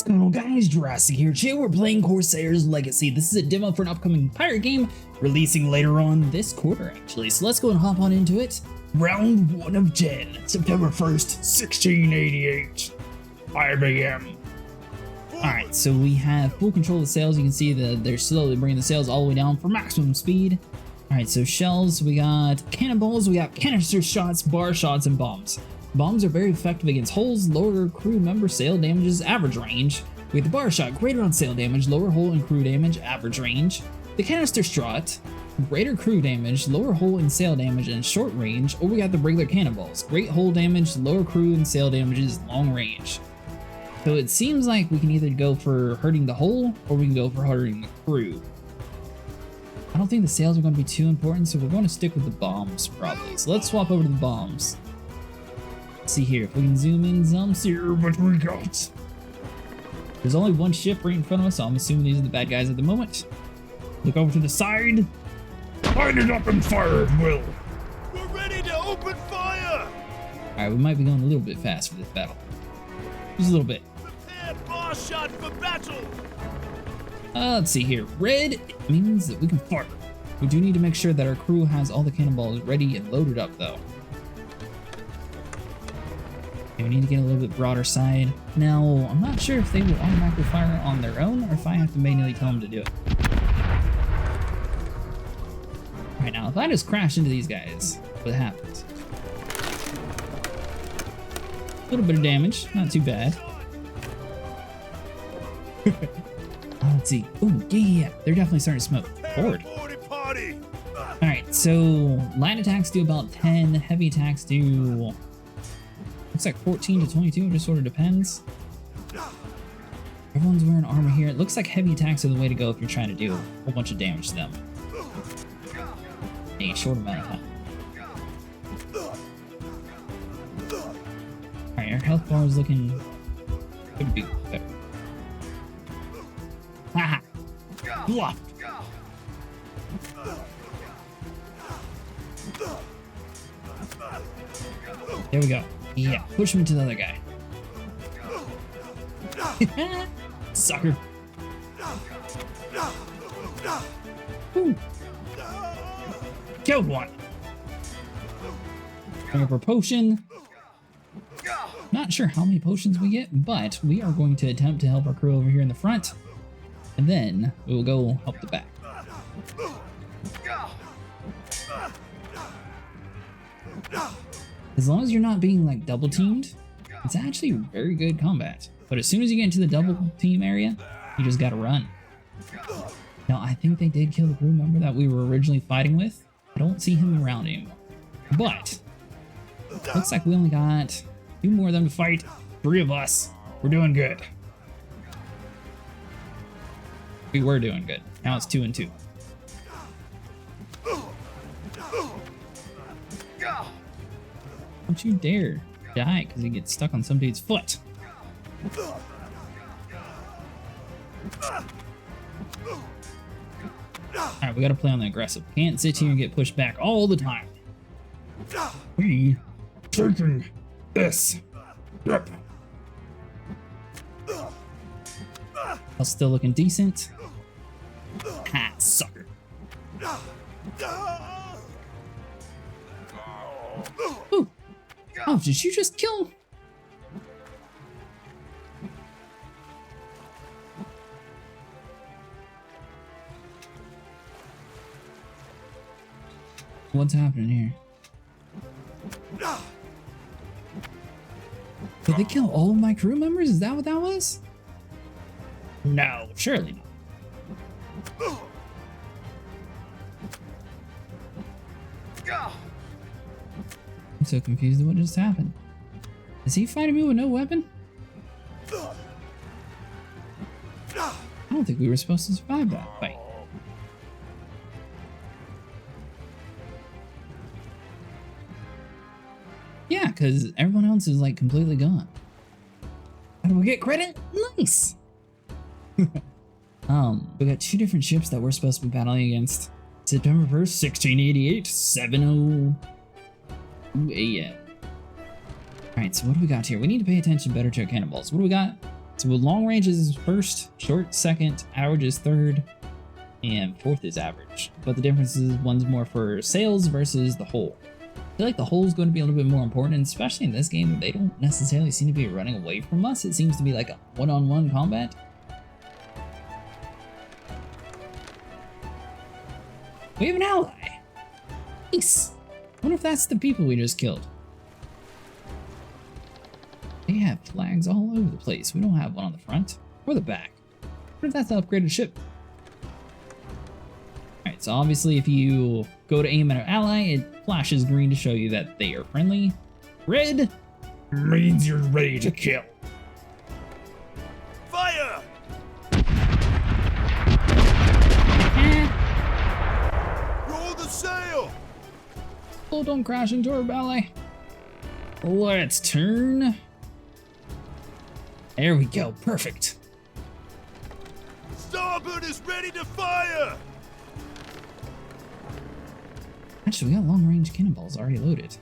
What's going on, guys? Jurassic here. Today we're playing Corsairs Legacy. This is a demo for an upcoming pirate game releasing later on this quarter, actually. So let's go and hop on into it. Round 1 of 10, September 1st, 1688, 5 a.m. Alright, so we have full control of the sails. You can see that they're slowly bringing the sails all the way down for maximum speed. Alright, so shells, we got cannonballs, we got canister shots, bar shots, and bombs. Bombs are very effective against holes, lower crew member sail damages, average range. We have the bar shot, greater on sail damage, lower hull and crew damage, average range. The canister shot, greater crew damage, lower hull and sail damage, and short range. Or we got the regular cannonballs, great hull damage, lower crew and sail damages, long range. So it seems like we can either go for hurting the hull, or we can go for hurting the crew. I don't think the sails are going to be too important, so we're going to stick with the bombs, probably. So let's swap over to the bombs. Let's see here, if we can zoom in some, see what we got. There's only one ship right in front of us, so I'm assuming these are the bad guys at the moment. Look over to the side. Line it up and fire at will. We're ready to open fire! Alright, we might be going a little bit fast for this battle. Just a little bit. Prepare bar shot for battle! Let's see here. Red means that we can fire. We do need to make sure that our crew has all the cannonballs ready and loaded up, though. Okay, we need to get a little bit broader side. Now, I'm not sure if they will automatically fire on their own, or if I have to manually tell them to do it. Alright, now, if I just crash into these guys, what happens? A little bit of damage, not too bad. Let's see. Oh, yeah, they're definitely starting to smoke. Forward. Alright, so light attacks do about 10, heavy attacks do... looks like 14 to 22, it just sort of depends. Everyone's wearing armor here. It looks like heavy attacks are the way to go if you're trying to do a whole bunch of damage to them. In a short amount of time. Alright, our health bar is looking... could be better. Haha! Bluffed! There we go. Yeah, push him into the other guy. Sucker. Ooh. Killed one. Bring up our potion. Not sure how many potions we get, but we are going to attempt to help our crew over here in the front. And then we will go help the back. As long as you're not being like double teamed, it's actually very good combat. But as soon as you get into the double team area, you just gotta run. Now I think they did kill the crew member that we were originally fighting with. I don't see him around anymore. But looks like we only got 2 more of them to fight. 3 of us. We're doing good. We were doing good. Now it's 2 and 2. Don't you dare die because he gets stuck on some dude's foot. Alright, we gotta play on the aggressive. Can't sit here and get pushed back all the time. We taking this. Yep. I'm still looking decent. Ha, sucker. Ooh. Oh, did you just kill? What's happening here? Did they kill all of my crew members? Is that what that was? No, surely not. I'm so confused at what just happened. Is he fighting me with no weapon? I don't think we were supposed to survive that fight. Yeah, because everyone else is like completely gone. How do we get credit? Nice! We got 2 different ships that we're supposed to be battling against. September 1st, 1688, 7:02 a.m. Alright, so what do we got here? We need to pay attention better to our cannonballs. What do we got? So long range is first, short second, average is third, and fourth is average. But the difference is one's more for sails versus the hull. I feel like the hull is going to be a little bit more important, and especially in this game, they don't necessarily seem to be running away from us. It seems to be like a one-on-one combat. We have an ally. Nice. I wonder if that's the people we just killed. They have flags all over the place. We don't have one on the front or the back. What if that's an upgraded ship? Alright, so obviously if you go to aim at an ally, it flashes green to show you that they are friendly. Red means you're ready to kill. Fire! Roll the sail! Oh, don't crash into our ally. Let's turn. There we go, perfect. Starboard is ready to fire! Actually, we got long-range cannonballs already loaded.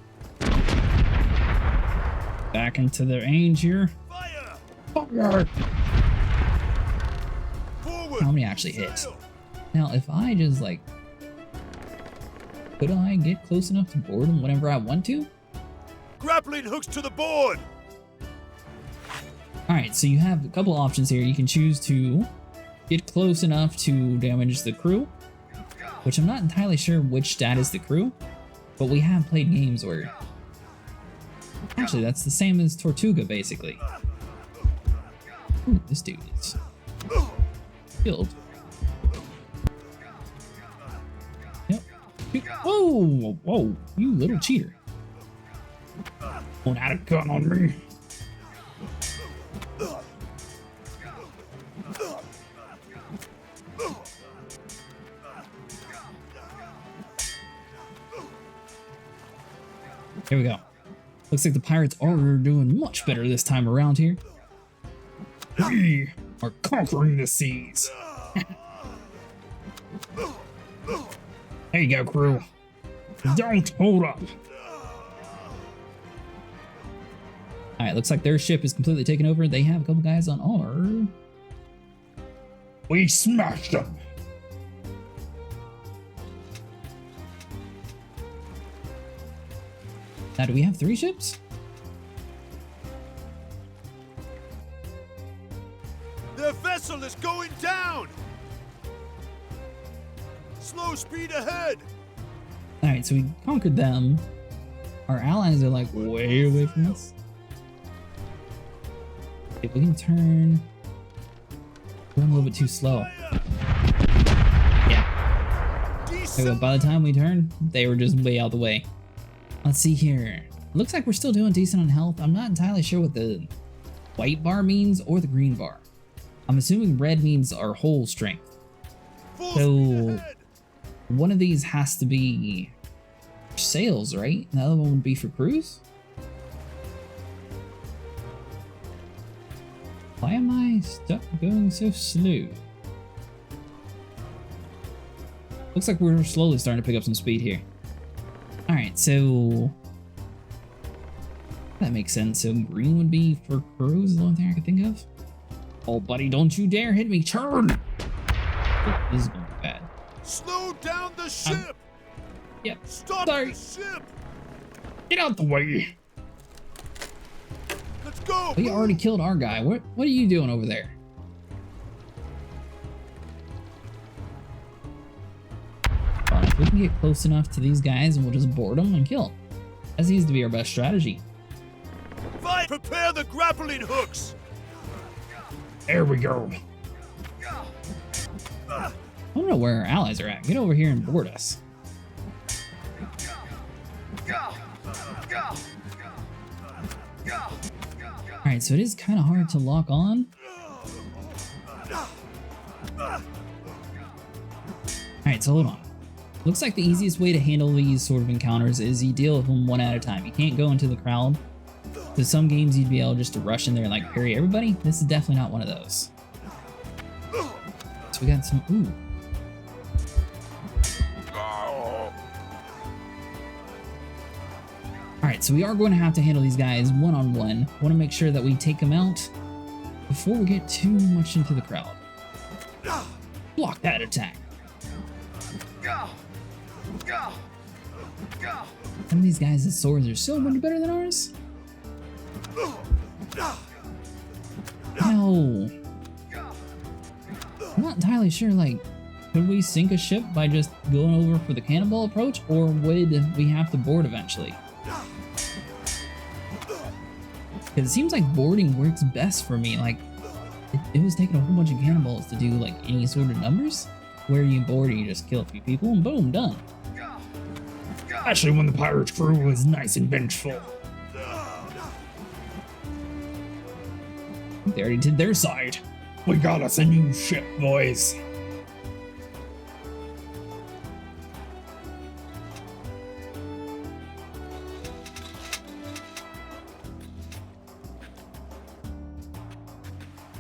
Back into the range here. Fire! Fire! Forward! How many actually hit? Sail! Now, if I just like... Could I get close enough to board them whenever I want to? Grappling hooks to the board! Alright, so you have a couple options here. You can choose to get close enough to damage the crew, which I'm not entirely sure which stat is the crew, but we have played games where... Actually, that's the same as Tortuga, basically. Ooh, this dude is killed. Yep. Whoa! Whoa! You little cheater. Don't have a gun on me. Here we go. Looks like the pirates are doing much better this time around here. We are conquering the seas. There you go, crew. Don't hold up. Alright, looks like their ship is completely taken over. They have a couple guys on our... We smashed them. Now, do we have 3 ships? Their vessel is going down! Slow speed ahead! Alright, so we conquered them. Our allies are like way away from us. If we can turn... We're a little bit too slow. Yeah. There we go. By the time we turned, they were just way out the way. Let's see here. Looks like we're still doing decent on health. I'm not entirely sure what the white bar means or the green bar. I'm assuming red means our whole strength. So one of these has to be sails, right? The other one would be for crews? Why am I stuck going so slow? Looks like we're slowly starting to pick up some speed here. Alright, so... That makes sense. So green would be for crews, is the only thing I could think of. Oh, buddy, don't you dare hit me. Turn! Oh, this is going to be bad. Slow down the ship! Yep. Stop Sorry. the ship! Get out the way! Let's go! We already killed our guy. What are you doing over there? Well, if we can get close enough to these guys, and we'll just board them and kill them. That seems to be our best strategy. Fight! Prepare the grappling hooks! There we go. I don't know where our allies are at. Get over here and board us. Alright, so it is kind of hard to lock on. Alright, so hold on. Looks like the easiest way to handle these sort of encounters is you deal with them one at a time. You can't go into the crowd. So some games you'd be able just to rush in there and like parry everybody. This is definitely not one of those. So we got some, ooh. Alright, so we are going to have to handle these guys one-on-one. Want to make sure that we take them out before we get too much into the crowd. Block that attack. Some of these guys' swords are so much better than ours. No. I'm not entirely sure, like, could we sink a ship by just going over for the cannonball approach, or would we have to board eventually? Because it seems like boarding works best for me. Like, it was taking a whole bunch of cannonballs to do, like, any sort of numbers. Where you board, you just kill a few people, and boom, done. Especially when the pirate's crew was nice and vengeful. They already did their side. We got us a new ship, boys.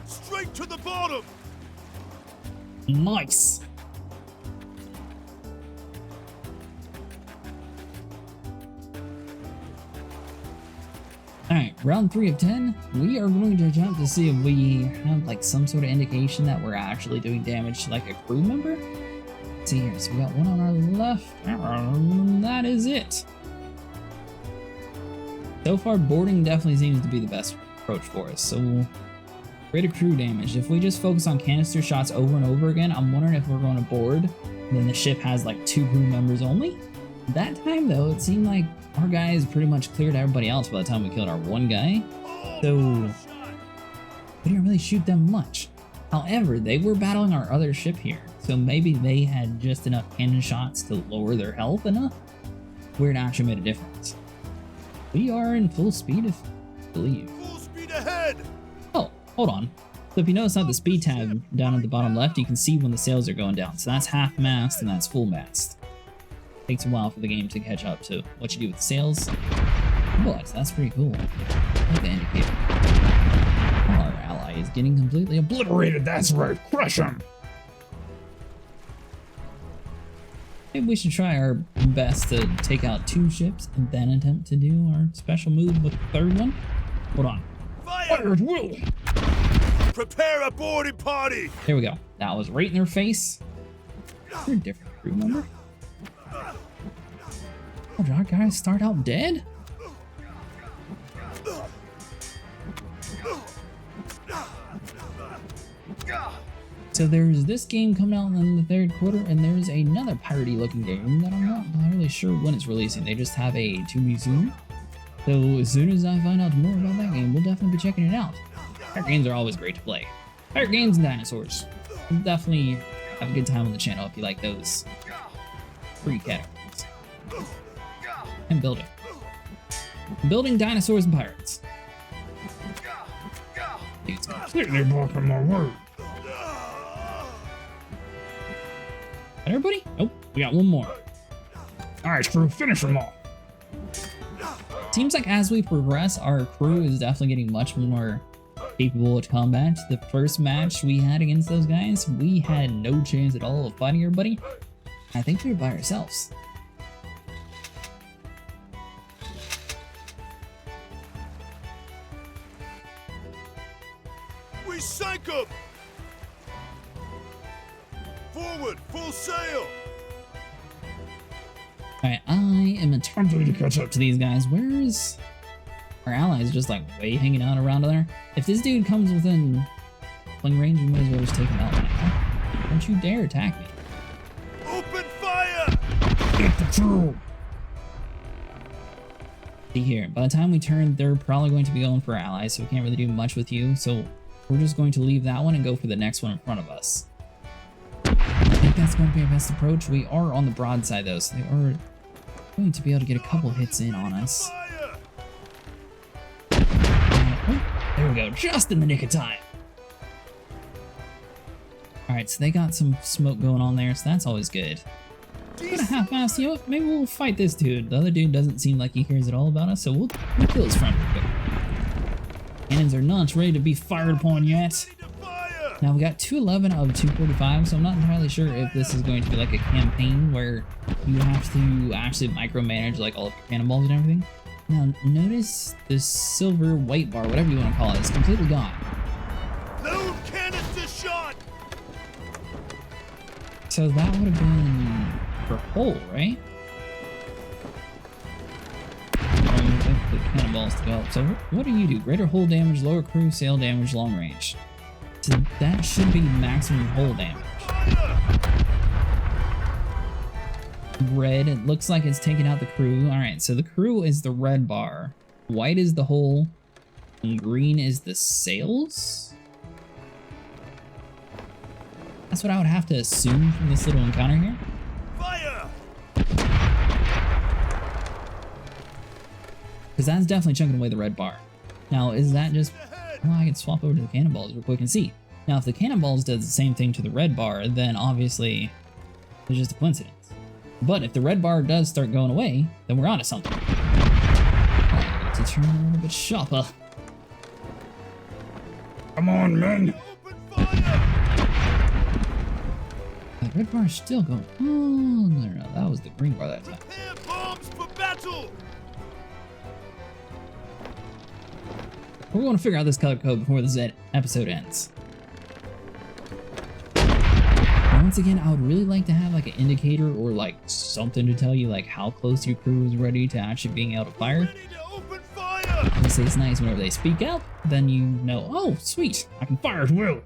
Straight to the bottom. Nice. Alright, round 3 of 10. We are going to attempt to see if we have like some sort of indication that we're actually doing damage to like a crew member. Let's see here, so we got one on our left. That is it. So far, boarding definitely seems to be the best approach for us. So, rate of crew damage. If we just focus on canister shots over and over again, I'm wondering if we're going to board, then the ship has like 2 crew members only. That time though, it seemed like our guys pretty much cleared everybody else by the time we killed our one guy. So we didn't really shoot them much. However, they were battling our other ship here. So maybe they had just enough cannon shots to lower their health enough where it actually made a difference. We are in full speed, I believe. Full speed ahead. Oh, hold on. So if you notice on the speed tab down at the bottom left, you can see when the sails are going down. So that's half mast and that's full mast. Takes a while for the game to catch up to what you do with the sails, but that's pretty cool. I like the indicator. Our ally is getting completely obliterated. That's right, crush him. Maybe we should try our best to take out 2 ships and then attempt to do our special move with the 3rd one. Hold on. Fire at will. Prepare a boarding party. There we go. That was right in their face. You're a different crew member. Oh, did our guys start out dead? So there's this game coming out in the 3rd quarter, and there's another piratey looking game that I'm not really sure when it's releasing. They just have a to be soon. So as soon as I find out more about that game, we'll definitely be checking it out. Pirate games are always great to play. Pirate games and dinosaurs. We'll definitely have a good time on the channel if you like those 3 categories. And building. Building dinosaurs and pirates. Dude's completely blocking my word. Got everybody? Nope, we got one more. Alright, crew, finish them all. Seems like as we progress, our crew is definitely getting much more capable of combat. The first match we had against those guys, we had no chance at all of fighting everybody. I think we were by ourselves. We sank him. Forward, full sail. Alright, I am attempting to catch up to these guys. Where is our allies? Just like way hanging out around there. If this dude comes within fling range, we might as well just take him out now. Don't you dare attack me. Open fire. Get the troll. See here, by the time we turn, they're probably going to be going for allies, so we can't really do much with you. So we're just going to leave that one and go for the next one in front of us. I think that's going to be our best approach. We are on the broadside though, so they are going to be able to get a couple hits in on us. There we go, just in the nick of time. Alright, so they got some smoke going on there, so that's always good. Kind of half-assed, you know what? Maybe we'll fight this dude. The other dude doesn't seem like he cares at all about us, so we'll kill his friend real quick. Cannons are not ready to be fired upon yet. Now we got 211 of 245, so I'm not entirely sure if this is going to be like a campaign where you have to actually micromanage like all of your cannonballs and everything. Now notice this silver white bar, whatever you want to call it, is completely gone. So that would have been for hull, right? The cannonballs to go up. So what do you do? Greater hull damage, lower crew, sail damage, long range. So that should be maximum hull damage. Red, it looks like it's taking out the crew. Alright, so the crew is the red bar. White is the hull. And green is the sails? That's what I would have to assume from this little encounter here. Fire! Because that's definitely chunking away the red bar. Now, is that just... Well, I can swap over to the cannonballs real quick and see. Now, if the cannonballs does the same thing to the red bar, then obviously it's just a coincidence. But if the red bar does start going away, then we're onto something. I need to turn a little bit sharper. Come on, men! Open fire! The red bar is still going. Oh, no, that was the green bar that time. Prepare bombs for battle! We're going to figure out this color code before this episode ends. Once again, I would really like to have like an indicator or like something to tell you like how close your crew is ready to actually being able to fire. Ready to open fire! Obviously, it's nice whenever they speak out, then you know, oh, sweet, I can fire at will.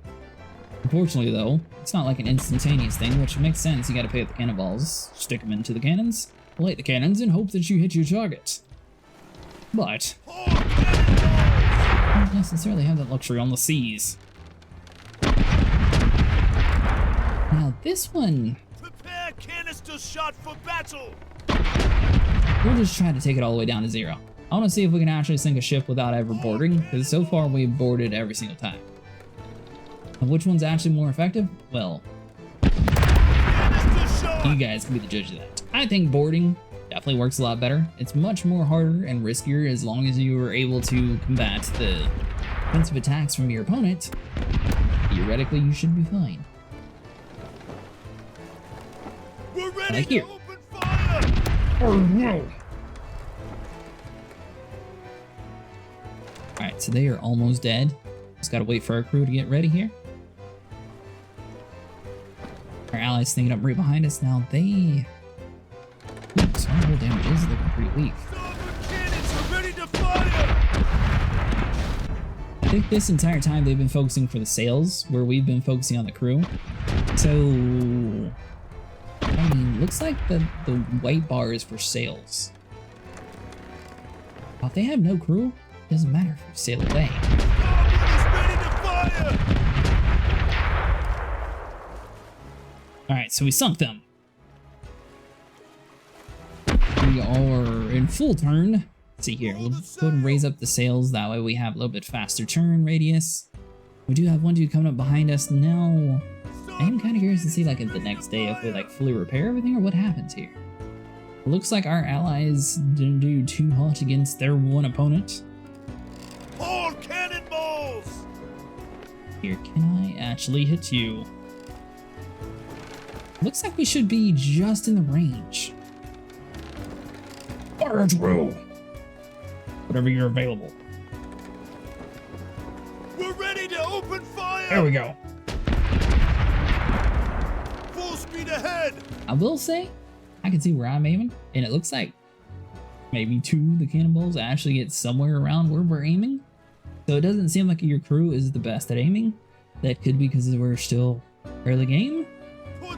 Unfortunately, though, it's not like an instantaneous thing, which makes sense. You got to pick up the cannonballs, stick them into the cannons, light the cannons, and hope that you hit your target. But Pour cannonballs! don't necessarily have that luxury on the seas. Now this one, Prepare canister shot for battle! we'll just try to take it all the way down to 0. I want to see if we can actually sink a ship without ever boarding, because so far we've boarded every single time. And which one's actually more effective? Well, Canister shot! you guys can be the judge of that. I think boarding definitely works a lot better. It's much more harder and riskier as long as you are able to combat the offensive attacks from your opponent. Theoretically, you should be fine. We're ready Like to here. open fire! Oh no! Alright, so they are almost dead. Just gotta wait for our crew to get ready here. Our allies sneaking up right behind us. Now they... So our whole damage is looking pretty weak. Starboard cannons are ready to fire! I think this entire time they've been focusing for the sails, where we've been focusing on the crew. So... I mean, looks like the white bar is for sails. Well, if they have no crew, it doesn't matter if we sail away. Starboard is ready to fire! Alright, so we sunk them. We are in full turn. Let's see here, we'll go ahead and raise up the sails, that way we have a little bit faster turn radius. We do have one dude coming up behind us now. I am kind of curious to see like the next day if we like fully repair everything or what happens here. It looks like our allies didn't do too hot against their one opponent. Pour cannonballs! Here, can I actually hit you? Looks like we should be just in the range. Fire at will. Whatever you're available. We're ready to open fire! There we go. Full speed ahead! I will say, I can see where I'm aiming, and it looks like maybe 2 of the cannonballs actually get somewhere around where we're aiming. So it doesn't seem like your crew is the best at aiming. That could be because we're still early game.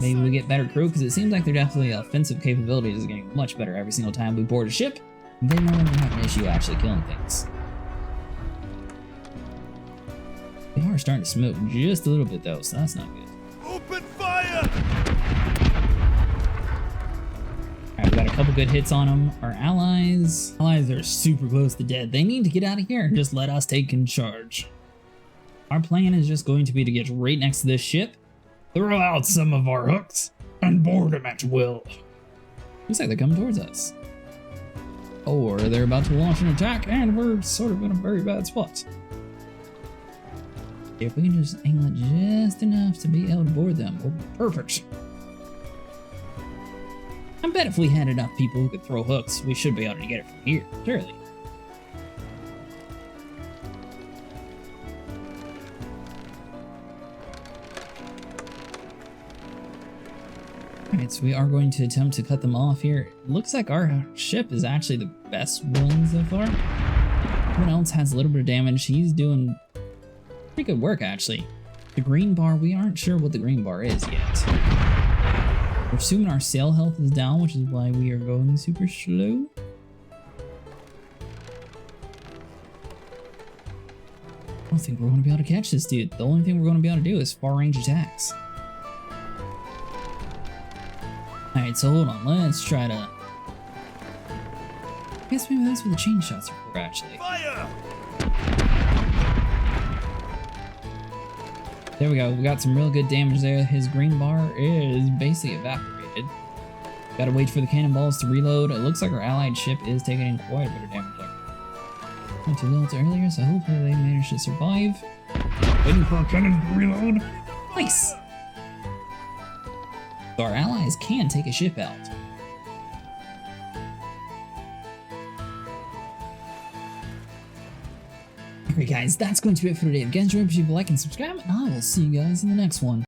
Maybe we get better crew, because it seems like their definitely offensive capabilities is getting much better every single time we board a ship. They no longer have an issue actually killing things. They are starting to smoke just a little bit though, so that's not good. Open fire! Alright, we got a couple good hits on them. Our allies are super close to dead. They need to get out of here and just let us take in charge. Our plan is just going to be to get right next to this ship, throw out some of our hooks, and board them at will. Looks like they're coming towards us. Or they're about to launch an attack, and we're sort of in a very bad spot. If we can just angle it just enough to be able to board them, we'll be perfect. I bet if we had enough people who could throw hooks, we should be able to get it from here, surely. Alright, so we are going to attempt to cut them off here. Looks like our ship is actually the best one so far. Everyone else has a little bit of damage. He's doing pretty good work, actually. The green bar, we aren't sure what the green bar is yet. We're assuming our sail health is down, which is why we are going super slow. I don't think we're going to be able to catch this dude. The only thing we're going to be able to do is far range attacks. Alright, so hold on, let's try to... I guess maybe that's what the chain shots are for, actually. Fire! There we go, we got some real good damage there. His green bar is basically evaporated. Gotta wait for the cannonballs to reload. It looks like our allied ship is taking in quite a bit of damage there. Went too little earlier, so hopefully they manage to survive. Waiting for our cannon to reload. Nice! So our allies can take a ship out. Alright guys, that's going to be it for today. If you guys enjoyed, please like and subscribe, and I will see you guys in the next one.